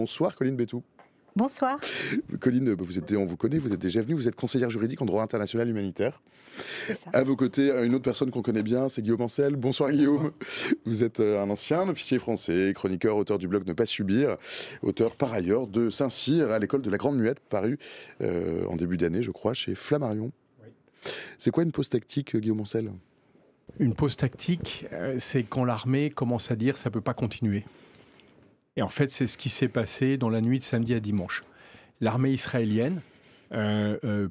Bonsoir Colline Bétou. Bonsoir. Colline, on vous connaît, vous êtes déjà venue, vous êtes conseillère juridique en droit international humanitaire. C'est ça. À vos côtés, une autre personne qu'on connaît bien, c'est Guillaume Ancel. Bonsoir Guillaume. Vous êtes un ancien officier français, chroniqueur, auteur du blog Ne pas subir, auteur par ailleurs de Saint-Cyr à l'école de la Grande Muette, paru en début d'année, je crois, chez Flammarion. Oui. C'est quoi une pause tactique, Guillaume Ancel ? Une pause tactique, c'est quand l'armée commence à dire ça ne peut pas continuer. Et en fait, c'est ce qui s'est passé dans la nuit de samedi à dimanche. L'armée israélienne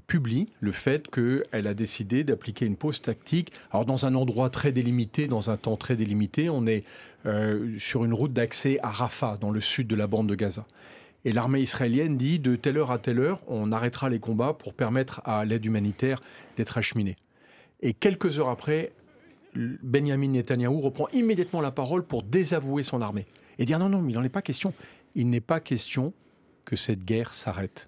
publie le fait qu'elle a décidé d'appliquer une pause tactique. Alors dans un endroit très délimité, dans un temps très délimité, on est sur une route d'accès à Rafah, dans le sud de la bande de Gaza. Et l'armée israélienne dit de telle heure à telle heure, on arrêtera les combats pour permettre à l'aide humanitaire d'être acheminée. Et quelques heures après, Benjamin Netanyahou reprend immédiatement la parole pour désavouer son armée et dire non, mais il n'en est pas question. Il n'est pas question que cette guerre s'arrête.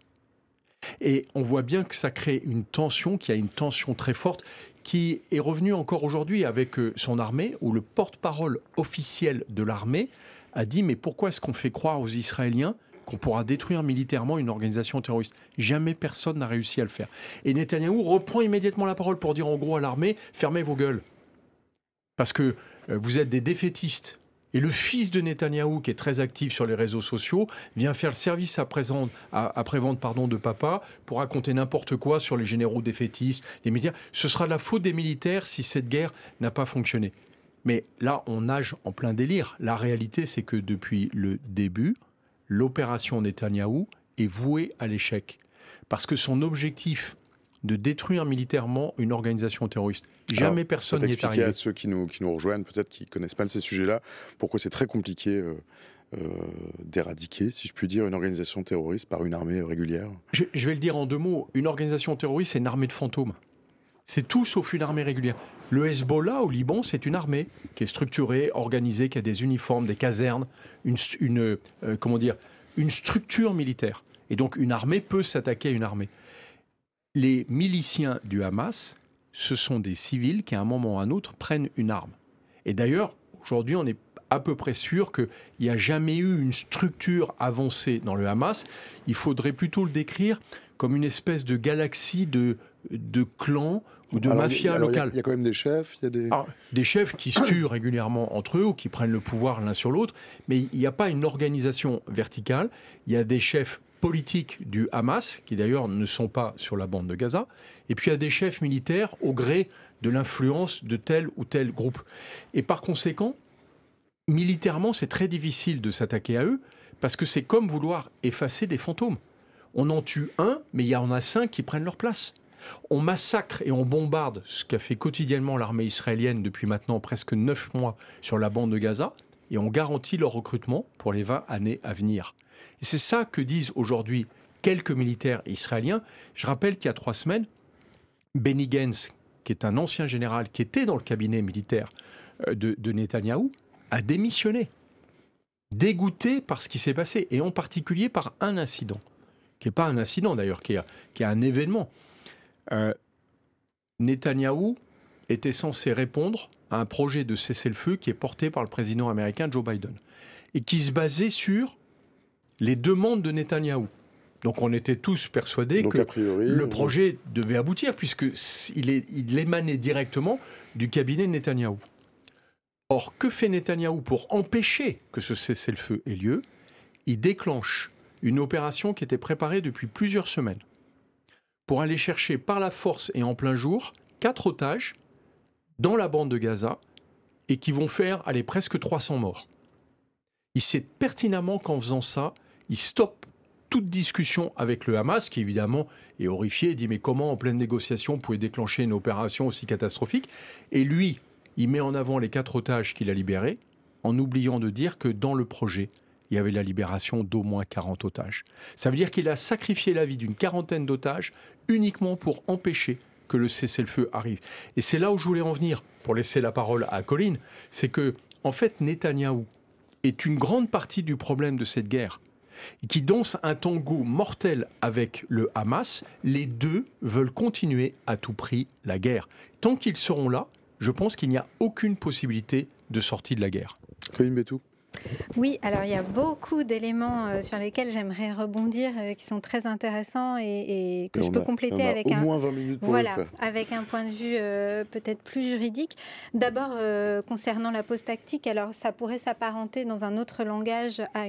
Et on voit bien que ça crée une tension, qu'il y a une tension très forte, qui est revenue encore aujourd'hui avec son armée, où le porte-parole officiel de l'armée a dit mais pourquoi est-ce qu'on fait croire aux Israéliens qu'on pourra détruire militairement une organisation terroriste? Jamais personne n'a réussi à le faire. Et Netanyahou reprend immédiatement la parole pour dire en gros à l'armée fermez vos gueules. Parce que vous êtes des défaitistes. Et le fils de Netanyahou, qui est très actif sur les réseaux sociaux, vient faire le service après-vente de papa pour raconter n'importe quoi sur les généraux défaitistes, les médias. Ce sera de la faute des militaires si cette guerre n'a pas fonctionné. Mais là, on nage en plein délire. La réalité, c'est que depuis le début, l'opération Netanyahou est vouée à l'échec. Parce que son objectif de détruire militairement une organisation terroriste. Jamais personne n'y est arrivé. À ceux qui nous rejoignent, peut-être qui ne connaissent pas ces sujets-là, pourquoi c'est très compliqué d'éradiquer, si je puis dire, une organisation terroriste par une armée régulière. Je vais le dire en deux mots. Une organisation terroriste, c'est une armée de fantômes. C'est tout sauf une armée régulière. Le Hezbollah au Liban, c'est une armée qui est structurée, organisée, qui a des uniformes, des casernes, une structure militaire. Et donc une armée peut s'attaquer à une armée. Les miliciens du Hamas, ce sont des civils qui, à un moment ou à un autre, prennent une arme. Et d'ailleurs, aujourd'hui, on est à peu près sûr qu'il n'y a jamais eu une structure avancée dans le Hamas. Il faudrait plutôt le décrire comme une espèce de galaxie de clans ou de mafias locales. Il y a quand même des chefs. Des chefs qui se tuent régulièrement entre eux ou qui prennent le pouvoir l'un sur l'autre. Mais il n'y a pas une organisation verticale. Il y a des chefs politiques du Hamas, qui d'ailleurs ne sont pas sur la bande de Gaza, et puis il y a des chefs militaires au gré de l'influence de tel ou tel groupe. Et par conséquent, militairement, c'est très difficile de s'attaquer à eux, parce que c'est comme vouloir effacer des fantômes. On en tue un, mais il y en a 5 qui prennent leur place. On massacre et on bombarde, ce qu'a fait quotidiennement l'armée israélienne depuis maintenant presque 9 mois sur la bande de Gaza, et on garantit leur recrutement pour les 20 années à venir. Et c'est ça que disent aujourd'hui quelques militaires israéliens. Je rappelle qu'il y a 3 semaines, Benny Gantz, qui est un ancien général qui était dans le cabinet militaire de Netanyahou, a démissionné, dégoûté par ce qui s'est passé, et en particulier par un incident, qui n'est pas un incident d'ailleurs, qui est un événement. Netanyahou était censé répondre à un projet de cessez-le-feu qui est porté par le président américain Joe Biden, et qui se basait sur les demandes de Netanyahou. Donc on était tous persuadés que le projet devait aboutir, puisqu'il émanait directement du cabinet de Netanyahou. Or, que fait Netanyahou pour empêcher que ce cessez-le-feu ait lieu? Il déclenche une opération qui était préparée depuis plusieurs semaines pour aller chercher par la force et en plein jour 4 otages dans la bande de Gaza et qui vont faire presque 300 morts. Il sait pertinemment qu'en faisant ça, il stoppe toute discussion avec le Hamas, qui évidemment est horrifié, et dit mais comment en pleine négociation vous pouvez déclencher une opération aussi catastrophique? Et lui, il met en avant les 4 otages qu'il a libérés, en oubliant de dire que dans le projet, il y avait la libération d'au moins 40 otages. Ça veut dire qu'il a sacrifié la vie d'une 40aine d'otages uniquement pour empêcher que le cessez-le-feu arrive. Et c'est là où je voulais en venir, pour laisser la parole à Colline, c'est que, en fait, Netanyahou est une grande partie du problème de cette guerre, qui danse un tango mortel avec le Hamas. Les deux veulent continuer à tout prix la guerre. Tant qu'ils seront là, je pense qu'il n'y a aucune possibilité de sortie de la guerre. Colline Bétou. Oui, alors il y a beaucoup d'éléments sur lesquels j'aimerais rebondir qui sont très intéressants et que je peux compléter avec au moins 20 minutes pour le faire. Avec un point de vue peut-être plus juridique. D'abord, concernant la pause tactique, alors ça pourrait s'apparenter dans un autre langage à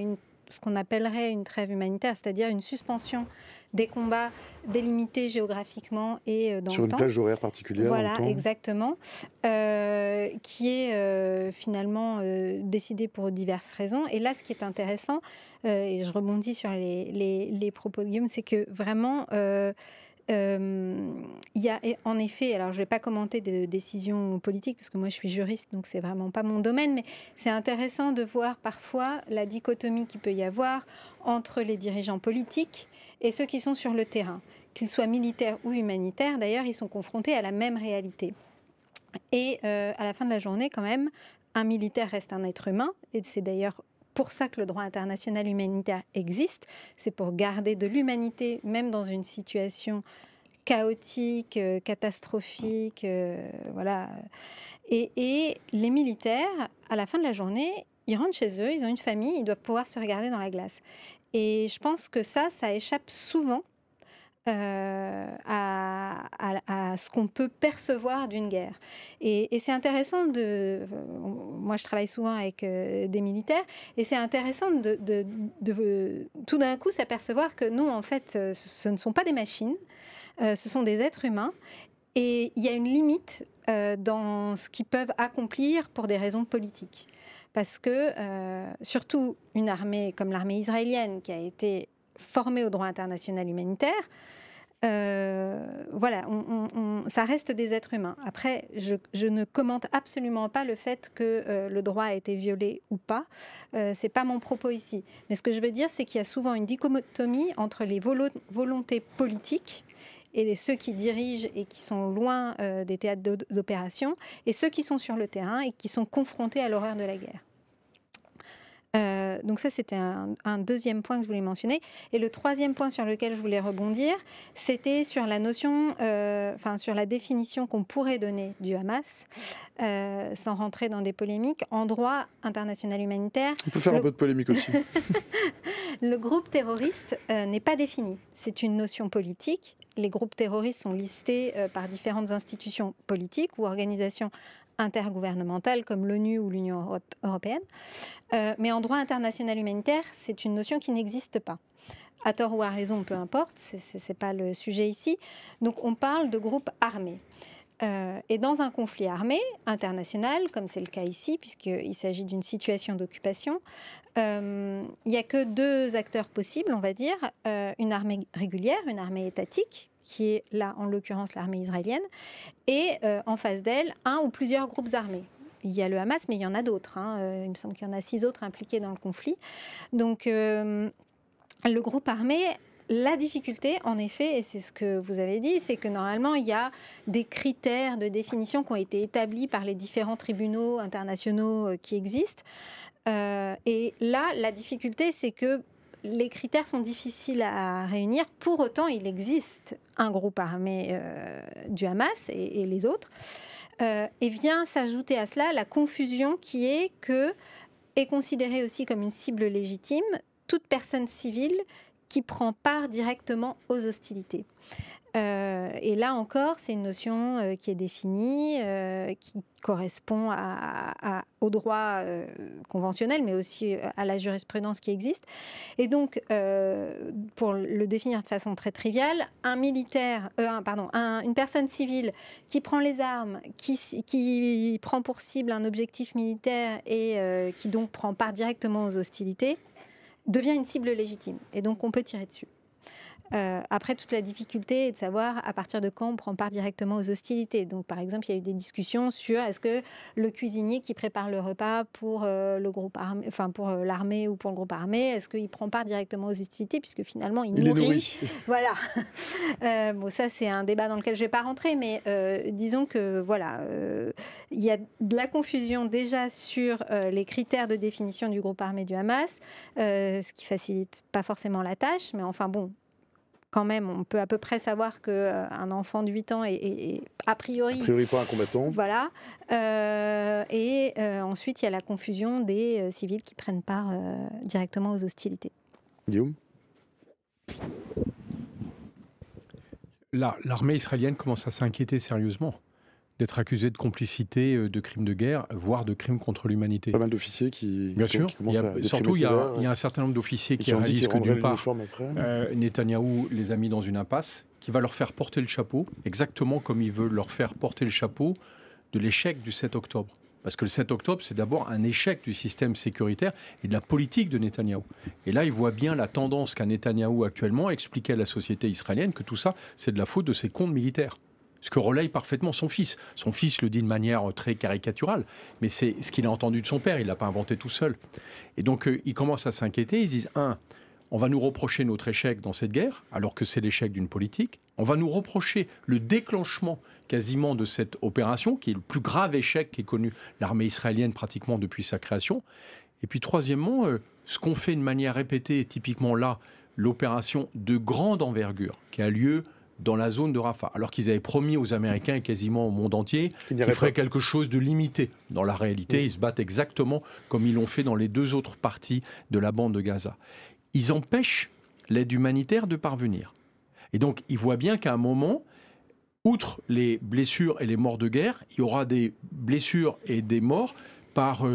ce qu'on appellerait une trêve humanitaire, c'est-à-dire une suspension des combats délimités géographiquement et dans le temps. Sur une plage horaire particulière. Voilà, exactement, qui est finalement décidée pour diverses raisons. Et là, ce qui est intéressant, et je rebondis sur les propos de Guillaume, c'est que vraiment... il y a en effet, alors je ne vais pas commenter de décisions politiques parce que moi je suis juriste, donc c'est vraiment pas mon domaine, mais c'est intéressant de voir parfois la dichotomie qu'il peut y avoir entre les dirigeants politiques et ceux qui sont sur le terrain, qu'ils soient militaires ou humanitaires. D'ailleurs, ils sont confrontés à la même réalité. Et à la fin de la journée, quand même, un militaire reste un être humain, et c'est d'ailleurs pour ça que le droit international humanitaire existe, c'est pour garder de l'humanité, même dans une situation chaotique, catastrophique, voilà. Et les militaires, à la fin de la journée, ils rentrent chez eux, ils ont une famille, ils doivent pouvoir se regarder dans la glace. Et je pense que ça échappe souvent à ce qu'on peut percevoir d'une guerre. Et c'est intéressant moi, je travaille souvent avec des militaires, et c'est intéressant de tout d'un coup s'apercevoir que non, en fait, ce ne sont pas des machines, ce sont des êtres humains, et il y a une limite dans ce qu'ils peuvent accomplir pour des raisons politiques. Parce que, surtout une armée comme l'armée israélienne, qui a été formée au droit international humanitaire, voilà, ça reste des êtres humains. Après, je ne commente absolument pas le fait que le droit a été violé ou pas. C'est pas mon propos ici. Mais ce que je veux dire, c'est qu'il y a souvent une dichotomie entre les volontés politiques et ceux qui dirigent et qui sont loin des théâtres d'opération, et ceux qui sont sur le terrain et qui sont confrontés à l'horreur de la guerre. Donc ça, c'était un deuxième point que je voulais mentionner. Et le troisième point sur lequel je voulais rebondir, c'était sur la notion, sur la définition qu'on pourrait donner du Hamas, sans rentrer dans des polémiques. En droit international humanitaire... On peut faire un peu de polémique aussi. Le groupe terroriste n'est pas défini. C'est une notion politique. Les groupes terroristes sont listés par différentes institutions politiques ou organisations intergouvernementales comme l'ONU ou l'Union européenne. Mais en droit international humanitaire, c'est une notion qui n'existe pas. À tort ou à raison, peu importe, ce n'est pas le sujet ici. Donc on parle de groupes armés. Et dans un conflit armé international, comme c'est le cas ici, puisqu'il s'agit d'une situation d'occupation, il n'y a que deux acteurs possibles, on va dire, une armée régulière, une armée étatique, qui est là, en l'occurrence, l'armée israélienne, et en face d'elle, un ou plusieurs groupes armés. Il y a le Hamas, mais il y en a d'autres. Il me semble qu'il y en a 6 autres impliqués dans le conflit. Donc, le groupe armé, la difficulté, en effet, et c'est ce que vous avez dit, c'est que normalement, il y a des critères de définition qui ont été établis par les différents tribunaux internationaux qui existent. Et là, la difficulté, c'est que les critères sont difficiles à réunir. Pour autant, il existe un groupe armé du Hamas et les autres. Et vient s'ajouter à cela la confusion qui est considérée aussi comme une cible légitime toute personne civile qui prend part directement aux hostilités. Et là encore, c'est une notion qui est définie, qui correspond au droit conventionnel, mais aussi à la jurisprudence qui existe. Et donc, pour le définir de façon très triviale, une personne civile qui prend les armes, qui prend pour cible un objectif militaire et qui donc prend part directement aux hostilités, devient une cible légitime. Et donc, on peut tirer dessus. Après, toute la difficulté est de savoir à partir de quand on prend part directement aux hostilités. Donc, par exemple, il y a eu des discussions sur est-ce que le cuisinier qui prépare le repas pour le groupe armé, enfin pour l'armée ou pour le groupe armé, est-ce qu'il prend part directement aux hostilités puisque finalement il nourrit. Voilà. Bon, ça c'est un débat dans lequel je ne vais pas rentrer, mais disons que voilà, il y a de la confusion déjà sur les critères de définition du groupe armé du Hamas, ce qui facilite pas forcément la tâche, mais enfin bon. quand même, on peut à peu près savoir qu'un enfant de 8 ans est a priori pas un combattant. Voilà. Ensuite, il y a la confusion des civils qui prennent part directement aux hostilités. Guillaume ? L'armée israélienne commence à s'inquiéter sérieusement d'être accusée de complicité de crimes de guerre, voire de crimes contre l'humanité. Pas mal d'officiers qui commencent à déprimer. Surtout, il y a un certain nombre d'officiers qui réalisent que d'une part, Netanyahou les a mis dans une impasse, qui va leur faire porter le chapeau, exactement comme il veut leur faire porter le chapeau de l'échec du 7 octobre. Parce que le 7 octobre, c'est d'abord un échec du système sécuritaire et de la politique de Netanyahou. Et là, il voit bien la tendance qu'a Netanyahou actuellement à expliquer à la société israélienne que tout ça, c'est de la faute de ses comptes militaires. Ce que relaye parfaitement son fils. Son fils le dit de manière très caricaturale, mais c'est ce qu'il a entendu de son père, il ne l'a pas inventé tout seul. Et donc, ils commencent à s'inquiéter, ils se disent, on va nous reprocher notre échec dans cette guerre, alors que c'est l'échec d'une politique. On va nous reprocher le déclenchement quasiment de cette opération, qui est le plus grave échec qu'ait connu l'armée israélienne pratiquement depuis sa création. Et puis troisièmement, ce qu'on fait de manière répétée, typiquement là, l'opération de grande envergure qui a lieu dans la zone de Rafah, alors qu'ils avaient promis aux Américains et quasiment au monde entier qu'ils feraient quelque chose de limité. Dans la réalité, ils se battent exactement comme ils l'ont fait dans les 2 autres parties de la bande de Gaza. Ils empêchent l'aide humanitaire de parvenir. Et donc, ils voient bien qu'à un moment, outre les blessures et les morts de guerre, il y aura des blessures et des morts par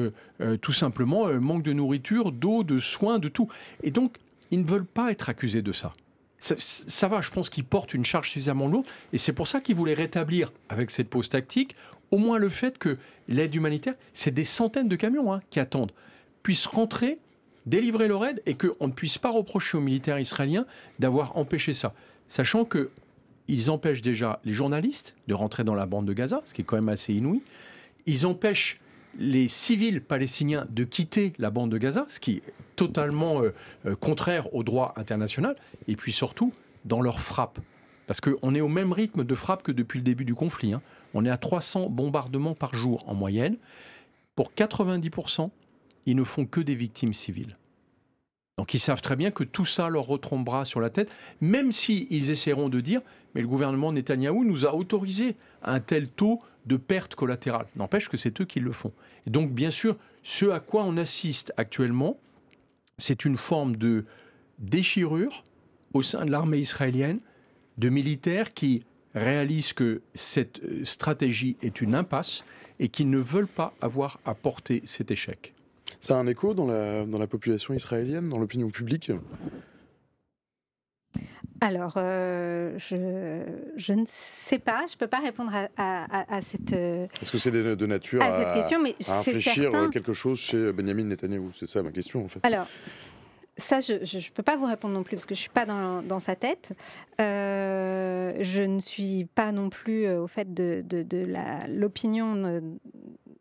tout simplement manque de nourriture, d'eau, de soins, de tout. Et donc, ils ne veulent pas être accusés de ça. Ça va, je pense qu'ils portent une charge suffisamment lourde, et c'est pour ça qu'ils voulaient rétablir, avec cette pause tactique, au moins le fait que l'aide humanitaire, c'est des centaines de camions qui attendent, puissent rentrer, délivrer leur aide, et qu'on ne puisse pas reprocher aux militaires israéliens d'avoir empêché ça. Sachant qu'ils empêchent déjà les journalistes de rentrer dans la bande de Gaza, ce qui est quand même assez inouï. Ils empêchent les civils palestiniens de quitter la bande de Gaza, ce qui est totalement contraire au droit international, et puis surtout dans leur frappe. Parce qu'on est au même rythme de frappe que depuis le début du conflit. On est à 300 bombardements par jour en moyenne. Pour 90%, ils ne font que des victimes civiles. Donc ils savent très bien que tout ça leur retombera sur la tête, même s'ils essaieront de dire « mais le gouvernement Netanyahou nous a autorisé un tel taux de pertes collatérales ». N'empêche que c'est eux qui le font. Et donc bien sûr, ce à quoi on assiste actuellement, c'est une forme de déchirure au sein de l'armée israélienne, de militaires qui réalisent que cette stratégie est une impasse et qui ne veulent pas avoir à porter cet échec. Ça a un écho dans la population israélienne, dans l'opinion publique ? Alors, je ne sais pas, je ne peux pas répondre à cette Est-ce que c'est de nature cette question, mais à infléchir certain. quelque chose chez Benyamin Netanyahou ? C'est ça ma question en fait. Alors, ça, je ne peux pas vous répondre non plus parce que je ne suis pas dans sa tête. Je ne suis pas non plus au fait de l'opinion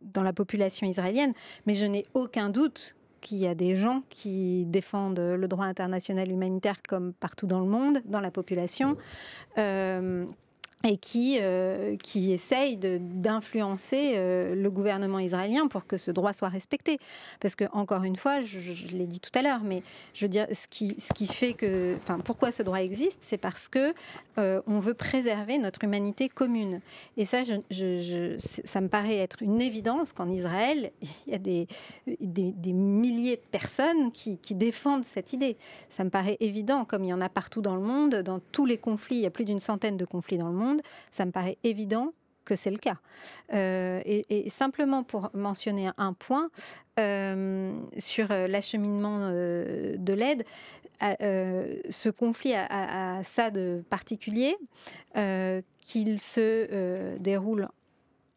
dans la population israélienne, mais je n'ai aucun doute qu'il y a des gens qui défendent le droit international humanitaire comme partout dans le monde, dans la population, et qui essayent d'influencer le gouvernement israélien pour que ce droit soit respecté. Parce que, encore une fois, je l'ai dit tout à l'heure, mais je veux dire, ce qui fait que... Enfin, pourquoi ce droit existe, c'est parce que on veut préserver notre humanité commune. Et ça, ça me paraît être une évidence qu'en Israël, il y a des milliers de personnes qui défendent cette idée. Ça me paraît évident, comme il y en a partout dans le monde, dans tous les conflits, il y a plus d'une centaine de conflits dans le monde, ça me paraît évident que c'est le cas. Et simplement pour mentionner un point sur l'acheminement de l'aide, ce conflit a ça de particulier qu'il se déroule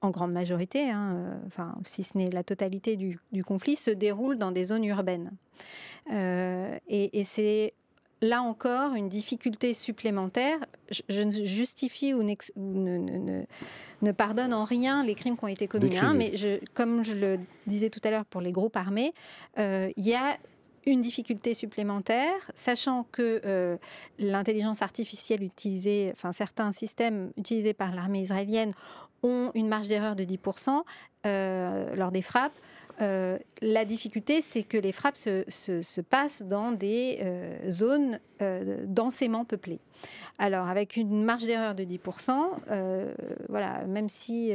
en grande majorité, enfin, si ce n'est la totalité du conflit, se déroule dans des zones urbaines. Et c'est là encore une difficulté supplémentaire. Je ne justifie ou ne pardonne en rien les crimes qui ont été commis. Mais comme je le disais tout à l'heure pour les groupes armés, il y a une difficulté supplémentaire, sachant que l'intelligence artificielle utilisée, enfin certains systèmes utilisés par l'armée israélienne ont une marge d'erreur de 10% lors des frappes. la difficulté, c'est que les frappes se passent dans des zones densément peuplées. Alors, avec une marge d'erreur de 10%, voilà, même si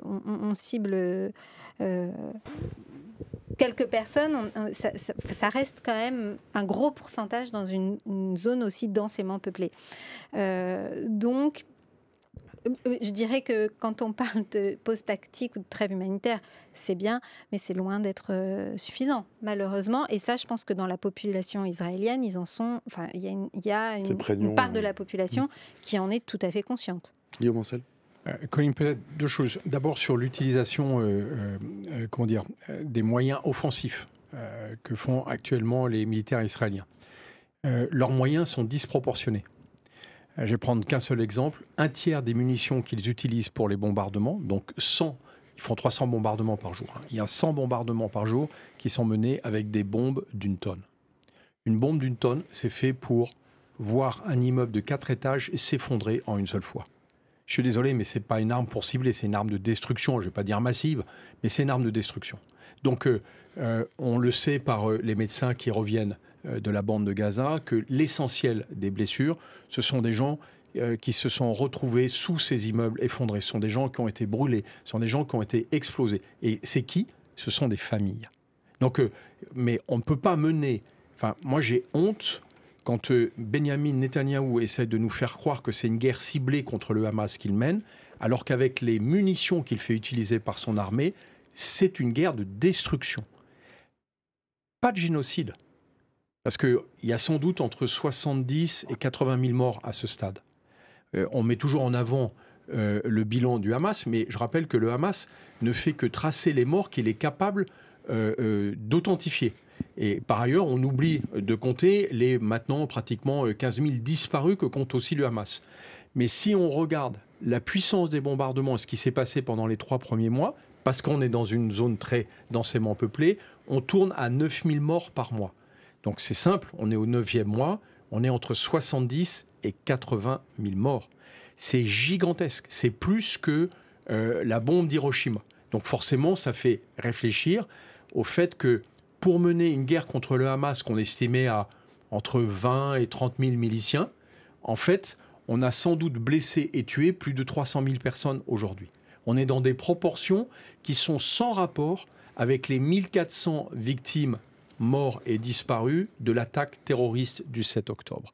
on cible quelques personnes, ça reste quand même un gros pourcentage dans une zone aussi densément peuplée. Donc, je dirais que quand on parle de pause tactique ou de trêve humanitaire, c'est bien, mais c'est loin d'être suffisant, malheureusement. Et ça, je pense que dans la population israélienne, ils en sont. Enfin, il y a une part de la population qui en est tout à fait consciente. Guillaume Ancel. Colin, peut-être deux choses. D'abord sur l'utilisation, des moyens offensifs que font actuellement les militaires israéliens. Leurs moyens sont disproportionnés. Je vais prendre qu'un seul exemple. Un tiers des munitions qu'ils utilisent pour les bombardements, donc 100, ils font 300 bombardements par jour. Il y a 100 bombardements par jour qui sont menés avec des bombes d'une tonne. Une bombe d'une tonne, c'est fait pour voir un immeuble de 4 étages s'effondrer en une seule fois. Je suis désolé, mais ce n'est pas une arme pour cibler, c'est une arme de destruction. Je ne vais pas dire massive, mais c'est une arme de destruction. Donc, on le sait par les médecins qui reviennent de la bande de Gaza, que l'essentiel des blessures, ce sont des gens qui se sont retrouvés sous ces immeubles effondrés. Ce sont des gens qui ont été brûlés, ce sont des gens qui ont été explosés. Et c'est qui ? Ce sont des familles. Donc, mais on ne peut pas mener... Enfin, moi, j'ai honte quand Benjamin Netanyahou essaie de nous faire croire que c'est une guerre ciblée contre le Hamas qu'il mène, alors qu'avec les munitions qu'il fait utiliser par son armée, c'est une guerre de destruction. Pas de génocide. Parce qu'il y a sans doute entre 70 et 80 000 morts à ce stade. On met toujours en avant le bilan du Hamas, mais je rappelle que le Hamas ne fait que tracer les morts qu'il est capable d'authentifier. Et par ailleurs, on oublie de compter les maintenant pratiquement 15 000 disparus que compte aussi le Hamas. Mais si on regarde la puissance des bombardements et ce qui s'est passé pendant les 3 premiers mois, parce qu'on est dans une zone très densément peuplée, on tourne à 9 000 morts par mois. Donc c'est simple, on est au 9e mois, on est entre 70 et 80 000 morts. C'est gigantesque, c'est plus que la bombe d'Hiroshima. Donc forcément, ça fait réfléchir au fait que pour mener une guerre contre le Hamas qu'on estimait à entre 20 et 30 000 miliciens, en fait, on a sans doute blessé et tué plus de 300 000 personnes aujourd'hui. On est dans des proportions qui sont sans rapport avec les 1400 victimes morts et disparus de l'attaque terroriste du 7 octobre.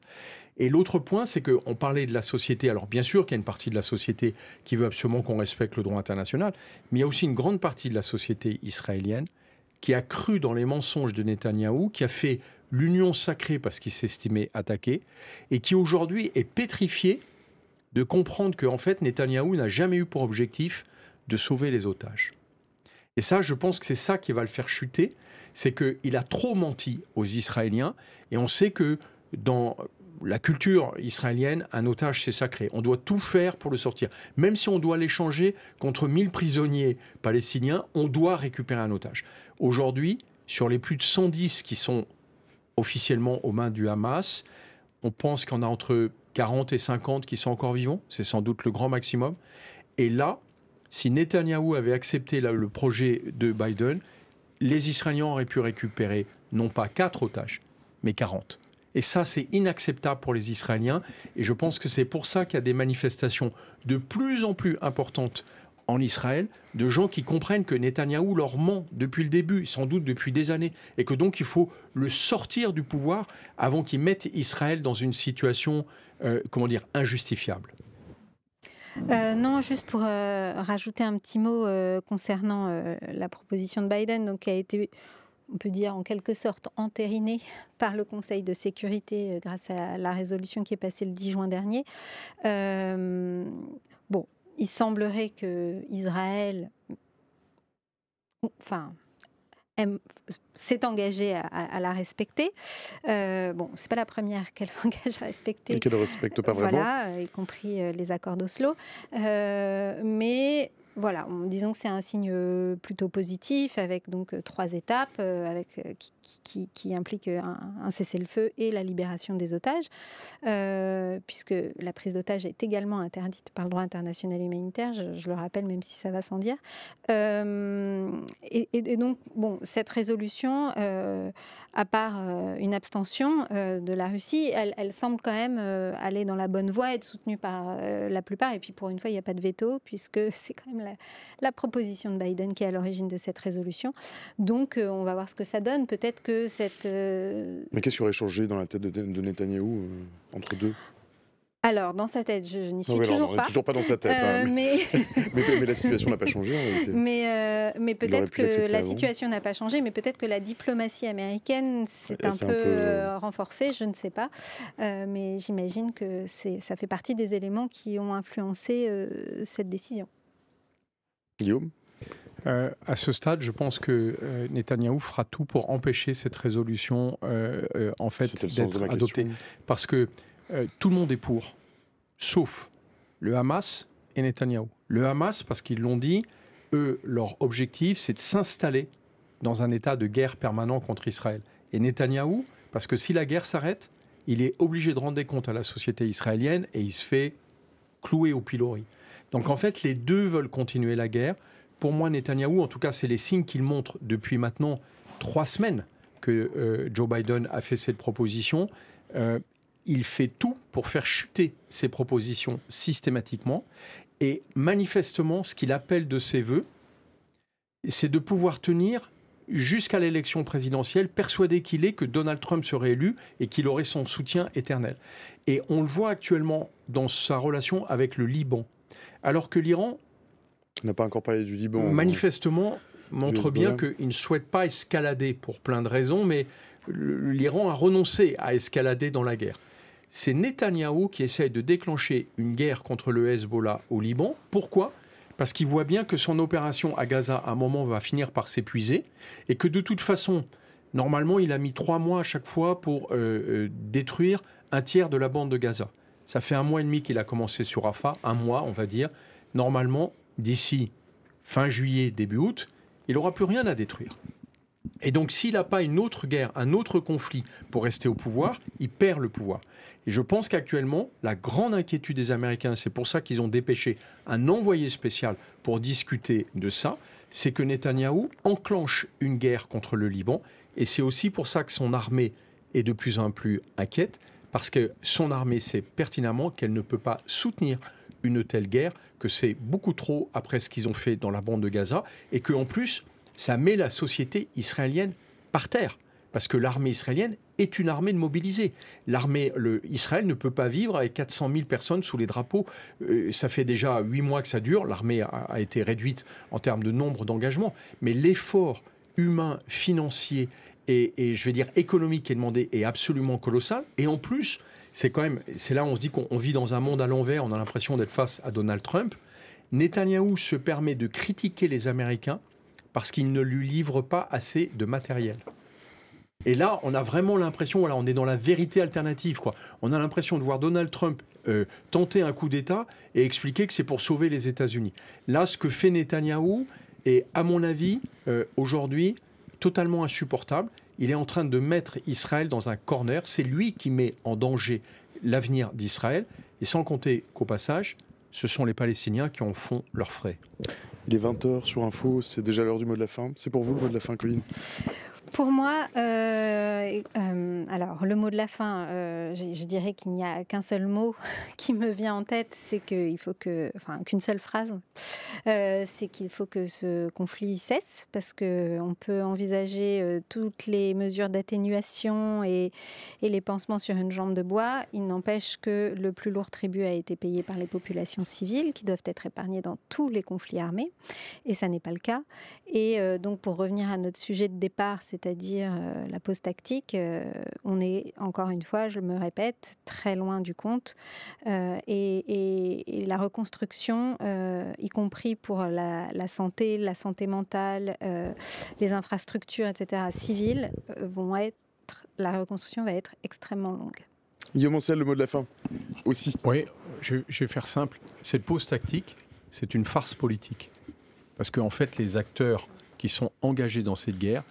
Et l'autre point, c'est qu'on parlait de la société. Alors bien sûr qu'il y a une partie de la société qui veut absolument qu'on respecte le droit international, mais il y a aussi une grande partie de la société israélienne qui a cru dans les mensonges de Netanyahou, qui a fait l'union sacrée parce qu'il s'estimait attaqué, et qui aujourd'hui est pétrifié de comprendre qu'en fait Netanyahou n'a jamais eu pour objectif de sauver les otages. Et ça, je pense que c'est ça qui va le faire chuter, c'est qu'il a trop menti aux Israéliens, et on sait que dans la culture israélienne, un otage, c'est sacré. On doit tout faire pour le sortir. Même si on doit l'échanger contre 1000 prisonniers palestiniens, on doit récupérer un otage. Aujourd'hui, sur les plus de 110 qui sont officiellement aux mains du Hamas, on pense qu'il y en a entre 40 et 50 qui sont encore vivants. C'est sans doute le grand maximum. Et là, si Netanyahou avait accepté le projet de Biden, les Israéliens auraient pu récupérer non pas 4 otages, mais 40. Et ça, c'est inacceptable pour les Israéliens. Et je pense que c'est pour ça qu'il y a des manifestations de plus en plus importantes en Israël, de gens qui comprennent que Netanyahou leur ment depuis le début, sans doute depuis des années, et que donc il faut le sortir du pouvoir avant qu'il mette Israël dans une situation, injustifiable. Non, juste pour rajouter un petit mot concernant la proposition de Biden, donc, qui a été, on peut dire en quelque sorte, entérinée par le Conseil de sécurité grâce à la résolution qui est passée le 10 juin dernier. Il semblerait que Israël s'est engagée à la respecter. C'est pas la première qu'elle s'engage à respecter. Et qu'elle ne respecte pas vraiment. Voilà, y compris les accords d'Oslo. Mais voilà, disons que c'est un signe plutôt positif, avec donc 3 étapes qui implique un cessez-le-feu et la libération des otages, puisque la prise d'otages est également interdite par le droit international humanitaire, je le rappelle, même si ça va sans dire. Et donc, bon, cette résolution, à part une abstention de la Russie, elle semble quand même aller dans la bonne voie, être soutenue par la plupart. Et puis, pour une fois, il n'y a pas de veto, puisque c'est quand même la proposition de Biden qui est à l'origine de cette résolution. Donc, on va voir ce que ça donne. Peut-être que cette... Mais qu'est-ce qui aurait changé dans la tête de Netanyahou entre deux? Alors, dans sa tête, je n'y suis toujours pas. Toujours pas dans sa tête. Mais la situation n'a pas changé en réalité. Mais peut-être que la situation n'a pas changé, mais peut-être que la diplomatie américaine s'est un peu renforcée, je ne sais pas. Mais j'imagine que ça fait partie des éléments qui ont influencé cette décision. Guillaume ? À ce stade, je pense que Netanyahou fera tout pour empêcher cette résolution en fait, d'être adoptée. Parce que tout le monde est pour, sauf le Hamas et Netanyahou. Le Hamas, parce qu'ils l'ont dit, eux, leur objectif, c'est de s'installer dans un état de guerre permanent contre Israël. Et Netanyahou, parce que si la guerre s'arrête, il est obligé de rendre des comptes à la société israélienne et il se fait clouer au pilori. Donc en fait, les deux veulent continuer la guerre. Pour moi, Netanyahou, en tout cas, c'est les signes qu'il montre depuis maintenant 3 semaines que Joe Biden a fait cette proposition. Il fait tout pour faire chuter ces propositions systématiquement. Et manifestement, ce qu'il appelle de ses voeux, c'est de pouvoir tenir jusqu'à l'élection présidentielle, persuadé qu'il est que Donald Trump serait élu et qu'il aurait son soutien éternel. Et on le voit actuellement dans sa relation avec le Liban. Alors que l'Iran... On n'a pas encore parlé du Liban. Manifestement, montre bien qu'il ne souhaite pas escalader pour plein de raisons, mais l'Iran a renoncé à escalader dans la guerre. C'est Netanyahou qui essaye de déclencher une guerre contre le Hezbollah au Liban. Pourquoi ? Parce qu'il voit bien que son opération à Gaza, à un moment, va finir par s'épuiser et que de toute façon, normalement, il a mis 3 mois à chaque fois pour détruire un tiers de la bande de Gaza. Ça fait 1 mois et demi qu'il a commencé sur Rafah, 1 mois, on va dire. Normalement, d'ici fin juillet, début août, il n'aura plus rien à détruire. Et donc, s'il n'a pas une autre guerre, un autre conflit pour rester au pouvoir, il perd le pouvoir. Et je pense qu'actuellement, la grande inquiétude des Américains, c'est pour ça qu'ils ont dépêché un envoyé spécial pour discuter de ça, c'est que Netanyahou enclenche une guerre contre le Liban. Et c'est aussi pour ça que son armée est de plus en plus inquiète, parce que son armée sait pertinemment qu'elle ne peut pas soutenir une telle guerre, que c'est beaucoup trop après ce qu'ils ont fait dans la bande de Gaza, et qu'en plus, ça met la société israélienne par terre. Parce que l'armée israélienne est une armée de mobilisés. Israël ne peut pas vivre avec 400 000 personnes sous les drapeaux. Ça fait déjà 8 mois que ça dure. L'armée a été réduite en termes de nombre d'engagements. Mais l'effort humain, financier et je vais dire économique qui est demandé est absolument colossal. Et en plus, c'est là où on se dit qu'on vit dans un monde à l'envers. On a l'impression d'être face à Donald Trump. Netanyahou se permet de critiquer les Américains parce qu'ils ne lui livrent pas assez de matériel. Et là, on a vraiment l'impression, on est dans la vérité alternative, quoi. On a l'impression de voir Donald Trump tenter un coup d'État et expliquer que c'est pour sauver les États-Unis. Là, ce que fait Netanyahou est, à mon avis, aujourd'hui, totalement insupportable. Il est en train de mettre Israël dans un corner. C'est lui qui met en danger l'avenir d'Israël. Et sans compter qu'au passage, ce sont les Palestiniens qui en font leurs frais. Il est 20h sur Info, c'est déjà l'heure du mot de la fin. C'est pour vous le mot de la fin, Colline ? Pour moi, alors le mot de la fin, je dirais qu'il n'y a qu'un seul mot qui me vient en tête, c'est qu'une seule phrase, c'est qu'il faut que ce conflit cesse, parce qu'on peut envisager toutes les mesures d'atténuation et les pansements sur une jambe de bois. Il n'empêche que le plus lourd tribut a été payé par les populations civiles, qui doivent être épargnées dans tous les conflits armés, et ça n'est pas le cas. Et donc pour revenir à notre sujet de départ, c'est-à-dire la pause tactique, on est, encore une fois, je me répète, très loin du compte. Et la reconstruction, y compris pour la santé mentale, les infrastructures, etc., civiles, la reconstruction va être extrêmement longue. Guillaume Ancel, le mot de la fin, aussi. Oui, je vais faire simple. Cette pause tactique, c'est une farce politique. Parce qu'en fait, les acteurs qui sont engagés dans cette guerre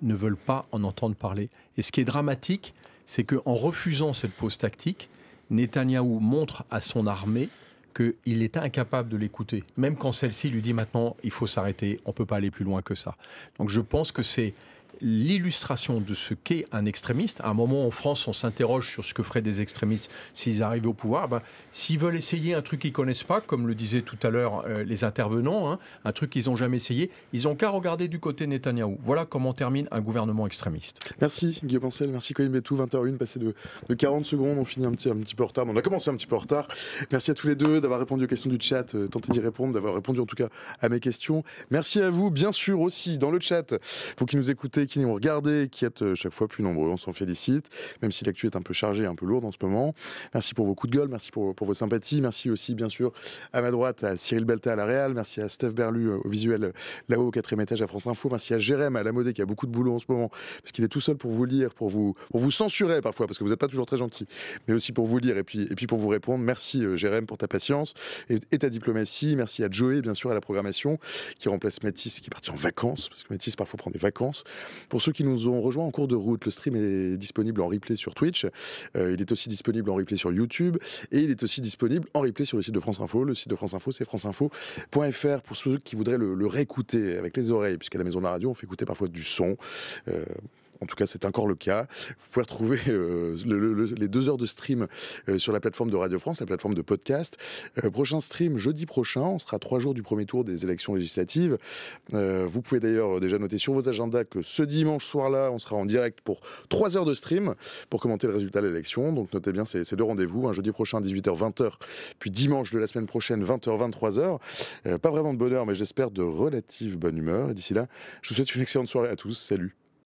ne veulent pas en entendre parler. Et ce qui est dramatique, c'est qu'en refusant cette pause tactique, Netanyahou montre à son armée qu'il est incapable de l'écouter, même quand celle-ci lui dit maintenant il faut s'arrêter, on ne peut pas aller plus loin que ça. Donc je pense que c'est l'illustration de ce qu'est un extrémiste. À un moment en France, on s'interroge sur ce que feraient des extrémistes s'ils arrivaient au pouvoir. S'ils veulent essayer un truc qu'ils ne connaissent pas, comme le disaient tout à l'heure les intervenants, un truc qu'ils n'ont jamais essayé, ils n'ont qu'à regarder du côté Netanyahou. Voilà comment termine un gouvernement extrémiste. Merci Guillaume Ancel, merci Corinne Bétou, 20h01, passé de 40 secondes, on finit un petit peu en retard, mais on a commencé un petit peu en retard. Merci à tous les deux d'avoir répondu aux questions du chat, tenté d'y répondre, d'avoir répondu en tout cas à mes questions. Merci à vous, bien sûr aussi, dans le chat, vous qui nous écoutez, qui nous regardez, qui êtes chaque fois plus nombreux, on s'en félicite, même si l'actu est un peu chargée, un peu lourde en ce moment. Merci pour vos coups de gueule, merci pour vos sympathies, merci aussi bien sûr à ma droite à Cyril Belta à la Réal, merci à Steph Berlu au visuel là-haut au 4e étage à France Info, merci à Jérém à la Modé qui a beaucoup de boulot en ce moment, parce qu'il est tout seul pour vous lire, pour vous censurer parfois, parce que vous n'êtes pas toujours très gentil, mais aussi pour vous lire et puis pour vous répondre. Merci Jérém pour ta patience et ta diplomatie, merci à Joey bien sûr à la programmation, qui remplace Mathis qui est parti en vacances, parce que Mathis parfois prend des vacances. Pour ceux qui nous ont rejoints en cours de route, le stream est disponible en replay sur Twitch, il est aussi disponible en replay sur YouTube, et il est aussi disponible en replay sur le site de France Info. Le site de France Info, c'est franceinfo.fr pour ceux qui voudraient le réécouter avec les oreilles, puisqu'à la maison de la radio, on fait écouter parfois du son. En tout cas, c'est encore le cas. Vous pouvez retrouver les 2 heures de stream sur la plateforme de Radio France, la plateforme de podcast. Prochain stream, jeudi prochain. On sera 3 jours du premier tour des élections législatives. Vous pouvez d'ailleurs déjà noter sur vos agendas que ce dimanche soir-là, on sera en direct pour 3 heures de stream pour commenter le résultat de l'élection. Donc notez bien ces 2 rendez-vous. Jeudi prochain, 18h, 20h. Puis dimanche de la semaine prochaine, 20h, 23h. Pas vraiment de bonheur, mais j'espère de relative bonne humeur. Et d'ici là, je vous souhaite une excellente soirée à tous. Salut.